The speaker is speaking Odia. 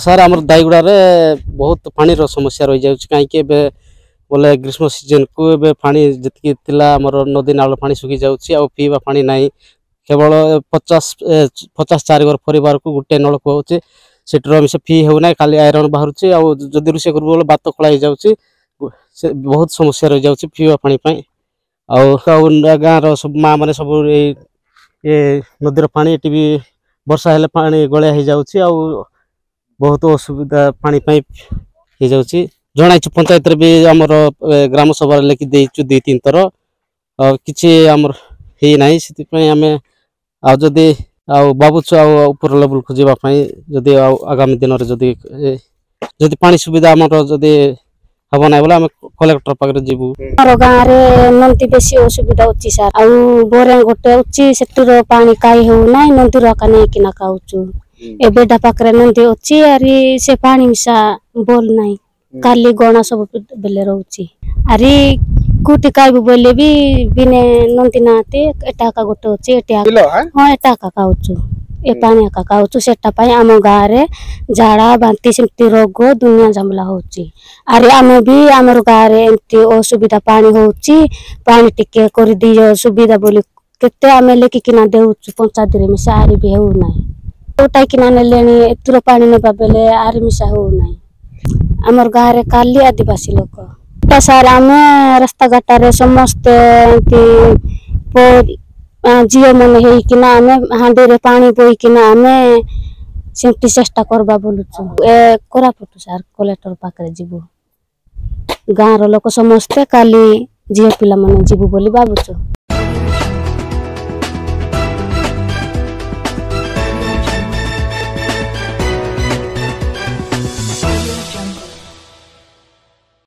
ସାର୍ ଆମର ଦାଇଗୁଡ଼ାରେ ବହୁତ ପାଣିର ସମସ୍ୟା ରହିଯାଉଛି କାହିଁକି ଏବେ ବୋଲେ ଗ୍ରୀଷ୍ମ ସିଜନକୁ ଏବେ ପାଣି ଯେତିକି ଥିଲା ଆମର ନଦୀ ନାଳ ପାଣି ଶୁଖି ଯାଉଛି ଆଉ ପିଇବା ପାଣି ନାହିଁ କେବଳ 50 ଘର ପରିବାରକୁ ଗୋଟେ ନଳକୂପ ହେଉଛି ସେଠିର ମିଶା ଫି ହେଉନାହିଁ ଖାଲି ଆଇରନ୍ ବାହାରୁଛି ଆଉ ଯଦି ରୋଷେଇ କରିବୁ ବୋଲେ ଭାତ ଖୋଳା ହେଇଯାଉଛି ସେ ବହୁତ ସମସ୍ୟା ରହିଯାଉଛି ପିଇବା ପାଣି ପାଇଁ ଆଉ ଗାଁର ସବୁ ମାଆ ମାନେ ସବୁ ଏ ନଦୀର ପାଣି ଏଠି ବି ବର୍ଷା ହେଲେ ପାଣି ଗଳିଆ ହେଇଯାଉଛି ଆଉ ବହୁତ ଅସୁବିଧା ପାଣି ପାଇଁ ହେଇଯାଉଛି ଜଣାଇଛୁ ପଞ୍ଚାୟତରେ ବି ଆମର ଗ୍ରାମ ସଭାରେ ଲେଖି ଦେଇଛୁ 2-3 ଥର ଆଉ କିଛି ଆମର ହେଇନାହିଁ ସେଥିପାଇଁ ଆମେ ଆଉ ଯଦି ଆଉ ଭାବୁଛୁ ଆଉ ଉପର ଲେବୁଲକୁ ଯିବା ପାଇଁ ଯଦି ଆଉ ଆଗାମୀ ଦିନରେ ଯଦି ପାଣି ସୁବିଧା ଆମର ଯଦି ହବ ନାହିଁ ବୋଲେ ଆମେ କଲେକ୍ଟର ପାଖରେ ଯିବୁ। ଆମର ଗାଁରେ ନଦୀ ବେଶୀ ଅସୁବିଧା ଅଛି ସାର୍ ଆଉ ବୋରିଂ ଗୋଟେ ଅଛି ସେଠୁର ପାଣି କାଇ ହେଉନାହିଁ ନଦୀରୁ ଆକା ନେଇକିନା ଖାଉଛୁ ଏବେଟା ପାଖରେ ନଦୀ ଅଛି ଆରି ସେ ପାଣି ମିଶା ଭଲ ନାହିଁ କାଲି ଗଣା ସବୁ ବେଲେ ରହୁଛି ଆରି କୋଉଠି ଖାଇବୁ ବୋଇଲେ ବି ବିନେ ନଦୀ ନାହାନ୍ତି ଏଟା ଆକା ଗୋଟେ ଅଛି ହଁ ଏଟା ଆକା ଖାଉଛୁ ଏ ପାଣି ଆକା ଖାଉଛୁ ସେଟା ପାଇଁ ଆମ ଗାଁରେ ଝାଡ଼ା ବାନ୍ତି ସେମିତି ରୋଗ ଦୁନିଆ ଝାମେଲା ହଉଛି ଆରେ ଆମେ ବି ଆମର ଗାଁରେ ଏମିତି ଅସୁବିଧା ପାଣି ହଉଛି ପାଣି ଟିକେ କରିଦିଅ ସୁବିଧା ବୋଲି କେତେ ଆମେ ଲେଖିକିନା ଦେଉଛୁ ପଞ୍ଚାୟତରେ ମିଶା ଆରି ବି ହେଉନାହିଁ ଉଠାଇକିନା ନେଲେଣି ଏଥିର ପାଣି ନେବା ବେଲେ ଆରି ମିଶା ହେଉନାହିଁ ଆମର ଗାଁରେ କାଲି ଆଦିବାସୀ ଲୋକ ସାର୍ ଆମେ ରାସ୍ତାଘାଟରେ ସମସ୍ତେ ଏମିତି ଝିଅ ମାନେ ହେଇକିନା ଆମେ ହାଣ୍ଡିରେ ପାଣି ବୋହିକିନା ଆମେ ସେମିତି ଚେଷ୍ଟା କରିବା ବୋଲୁଛୁ କୋରାପୁଟ ସାର୍ କଲେକ୍ଟର ପାଖରେ ଯିବୁ ଗାଁର ଲୋକ ସମସ୍ତେ କାଲି ଝିଅ ପିଲାମାନେ ଯିବୁ ବୋଲି ଭାବୁଛୁ।